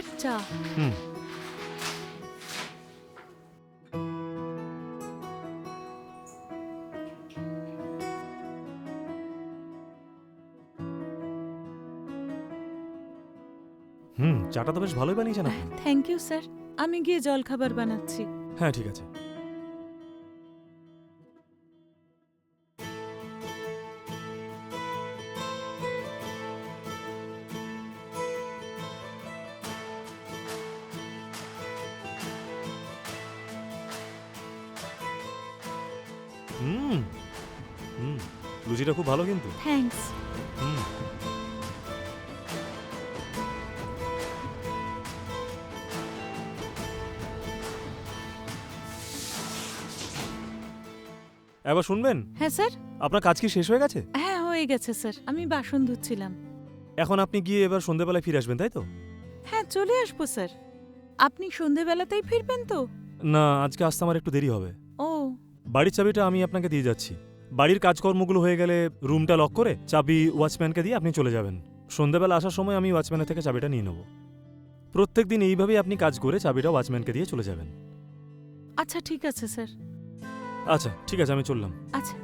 Sir চা। হুম। চাটা তো বেশ ভালোই বানিয়েছেন আপনি। থ্যাংক ইউ স্যার, আমি গিয়ে জলখাবার বানাচ্ছি। হ্যাঁ ঠিক আছে। হুম হুম লুচিটা খুব ভালো কিন্তু। থ্যাঙ্কস। হুম। এবার শুনবেন, হ্যাঁ স্যার। আপনার কাজ কি শেষ হয়ে গেছে? হ্যাঁ হয়ে গেছে স্যার, আমি বাসন ধুচ্ছিলাম। এখন আপনি গিয়ে এবার সন্ধ্যেবেলায় ফিরে আসবেন তাই তো? হ্যাঁ চলে আসবো স্যার। আপনি সন্ধেবেলাতেই ফিরবেন তো? না, আজকে আসতে আমার একটু দেরি হবে। ও বাড়ির চাবিটা আমি আপনাকে দিয়ে যাচ্ছি। বাড়ির কাজকর্মগুলো হয়ে গেলে রুমটা লক করে চাবি ওয়াচম্যানকে দিয়ে আপনি চলে যাবেন। সন্ধ্যেবেলা আসার সময় আমি ওয়াচম্যানের থেকে চাবিটা নিয়ে নেব। প্রত্যেকদিন এইভাবেই আপনি কাজ করে চাবিটা ওয়াচম্যানকে দিয়ে চলে যাবেন। আচ্ছা ঠিক আছে স্যার। আচ্ছা ঠিক আছে, আমি চললাম। আচ্ছা।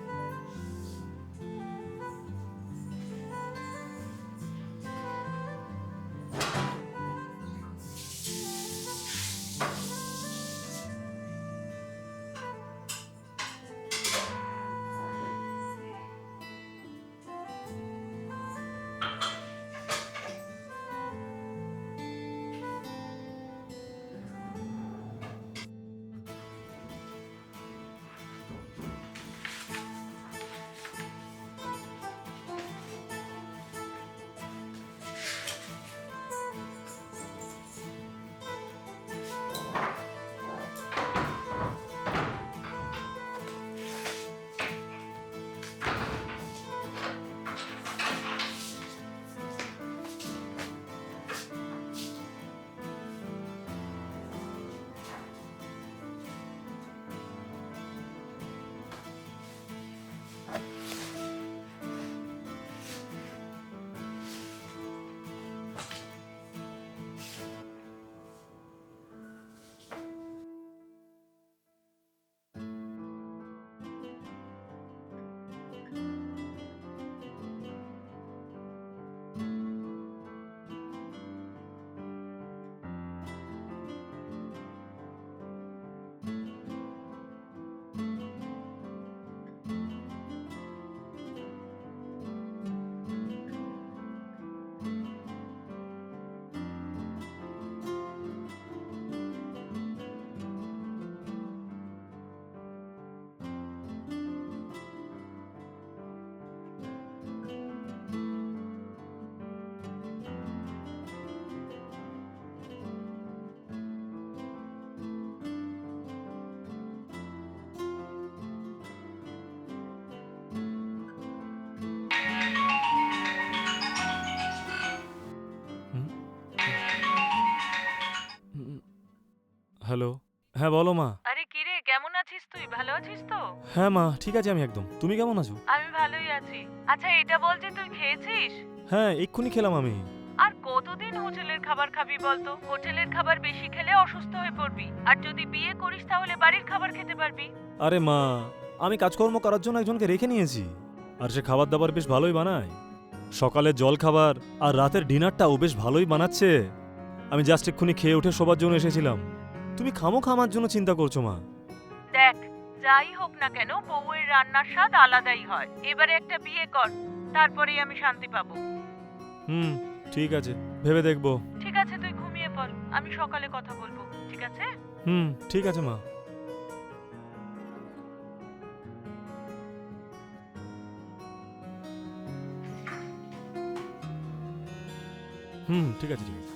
হ্যালো। হ্যাঁ বলো মা। আরে কিরে, কেমন আছিস তুই? ভালো আছিস তো? হ্যাঁ মা, ঠিক আছে আমি একদম। তুমি কেমন আছো? আমি ভালোই আছি। আচ্ছা এটা বল যে তুই খেয়েছিস? হ্যাঁ এক্ষুনি খেলাম আমি। আর কতদিন হোটেলের খাবার খাবি বলতো? হোটেলের খাবার বেশি খেলে অসুস্থ হয়ে পড়বি। আর যদি বিয়ে করিস তাহলে বাড়ির খাবার খেতে পারবি। আরে মা, আমি কাজকর্ম করার জন্য একজনকে রেখে নিয়েছি, আর সে খাবার দাবার বেশ ভালোই বানায়। সকালের জল খাবার আর রাতের ডিনারটাও বেশ ভালোই বানাচ্ছে। আমি জাস্ট এক্ষুনি খেয়ে উঠে শোবার জন্য এসেছিলাম। তুমি খামোখা আমার জন্য চিন্তা করছো মা। দেখ, যাই হোক না কেন বউয়ের রান্নার স্বাদ আলাদাই হয়। এবারে একটা বিয়ে কর, তারপরেই আমি শান্তি পাবো। ঠিক আছে, ভেবে দেখবো। ঠিক আছে তুই ঘুমিয়ে পড়, আমি সকালে কথা বলবো, ঠিক আছে? ঠিক আছে মা। ঠিক আছে ঠিক আছে।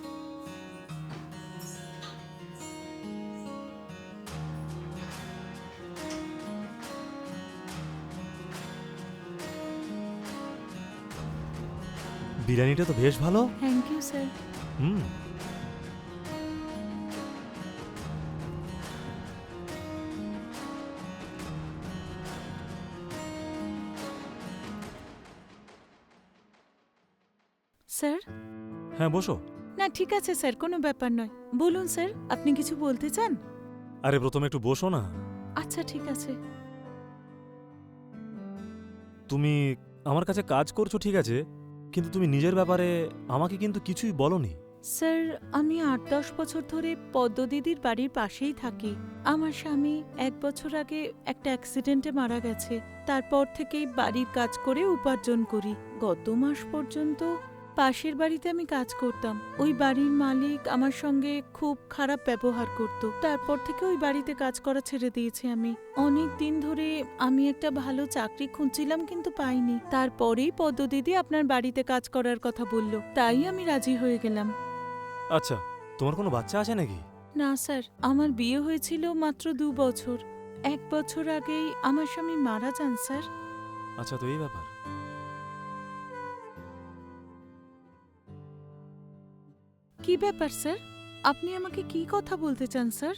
বিরিয়ানিটা তো বেশ ভালো। Thank you sir. হুম স্যার হ্যাঁ বসো। না ঠিক আছে স্যার, কোনো ব্যাপার নয়। বলুন স্যার, আপনি কিছু বলতে চান? আরে প্রথমে একটু বসো না। আচ্ছা ঠিক আছে। তুমি আমার কাছে কাজ করছো ঠিক আছে, কিন্তু তুমি নিজের ব্যাপারে আমাকে কিন্তু কিছুই বলনি। স্যার, আমি ৮-১০ বছর ধরে পদ্মদিদির বাড়ির পাশেই থাকি। আমার স্বামী ১ বছর আগে একটা অ্যাক্সিডেন্টে মারা গেছে। তারপর থেকেই বাড়ির কাজ করে উপার্জন করি। গত মাস পর্যন্ত পাশের বাড়িতে আমি কাজ করতাম। ওই বাড়ির মালিক আমার সঙ্গে খুব খারাপ ব্যবহার করত। তারপর থেকে ওই বাড়িতে কাজ করা ছেড়ে দিয়েছি আমি। অনেক দিন ধরে আমি একটা ভালো চাকরি খুঁজছিলাম কিন্তু পাইনি। তারপরেই পদ্মদিদি আপনার বাড়িতে কাজ করার কথা বলল, তাই আমি রাজি হয়ে গেলাম। আচ্ছা, তোমার কোনো বাচ্চা আছে নাকি? না স্যার, আমার বিয়ে হয়েছিল মাত্র ২ বছর। ১ বছর আগেই আমার স্বামী মারা যান স্যার। আচ্ছা, তো এই ব্যাপার। কি ব্যাপার স্যার? আপনি আমাকে কি কথা বলতে চান স্যার?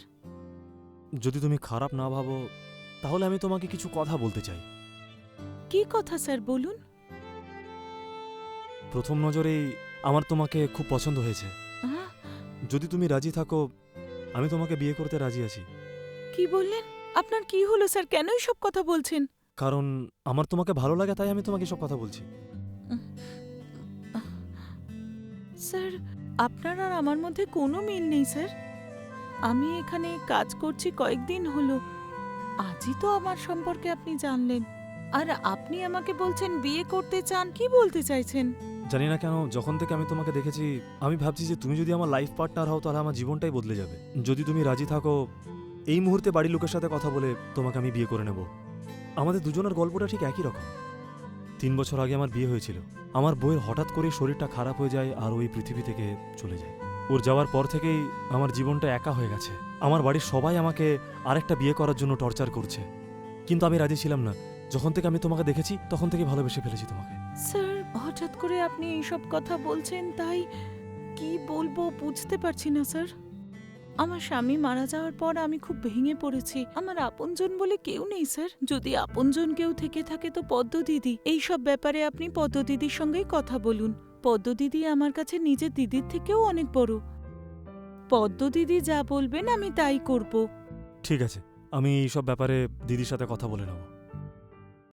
যদি তুমি খারাপ না ভাবো তাহলে আমি তোমাকে কিছু কথা বলতে চাই। কি কথা স্যার, বলুন। প্রথম নজরেই আমার তোমাকে খুব পছন্দ হয়েছে। আহ, যদি তুমি রাজি থাকো আমি তোমাকে বিয়ে করতে রাজি আছি। কি বললেন? আপনার কি হলো স্যার, কেন সব কথা বলছেন? কারণ আমার তোমাকে ভালো লাগে তাই আমি তোমাকে সব কথা বলছি। স্যার, আপনার আর আমার মধ্যে কোনো মিল নেই স্যার। আমি এখানে কাজ করছি কয়েকদিন হলো। আজই তো আমার সম্পর্কে আপনি জানলেন, আর আপনি আমাকে বলছেন বিয়ে করতে চান। কি বলতে চাইছেন? জানি না কেন যখন থেকে আমি তোমাকে দেখেছি আমি ভাবছি যে তুমি যদি আমার লাইফ পার্টনার হও তাহলে আমার জীবনটাই বদলে যাবে। যদি তুমি রাজি থাকো এই মুহূর্তে বাড়ির লোকের সাথে কথা বলে তোমাকে আমি বিয়ে করে নেব। আমাদের দুজনের গল্পটা ঠিক একই রকম। ৩ বছর আগে আমার বিয়ে হয়েছিল। আমার বউয়ের হঠাৎ করে শরীরটা খারাপ হয়ে যায় আর ওই পৃথিবী থেকে চলে যায়। ওর যাওয়ার পর থেকেই আমার জীবনটা একা হয়ে গেছে। আমার বাড়ির সবাই আমাকে আরেকটা বিয়ে করার জন্য টর্চার করছে, কিন্তু আমি রাজি ছিলাম না। যখন থেকে আমি তোমাকে দেখেছি তখন থেকে ভালোবেসে ফেলেছি তোমাকে। স্যার, হঠাৎ করে আপনি এইসব কথা বলছেন, তাই কি বলবো বুঝতে পারছি না স্যার। আমার স্বামী মারা যাওয়ার পর আমি খুব ভেঙে পড়েছি। আমার আপনজন বলে কেউ নেই স্যার। যদি আপনজন কেউ থেকে থাকে তো পদ্মদিদি। এইসব ব্যাপারে আপনি পদ্মদিদির সঙ্গেই কথা বলুন। পদ্মদিদি আমার কাছে নিজের দিদির থেকেও অনেক বড়। পদ্মদিদি যা বলবেন আমি তাই করব। ঠিক আছে, আমি এইসব ব্যাপারে দিদির সাথে কথা বলে নেব।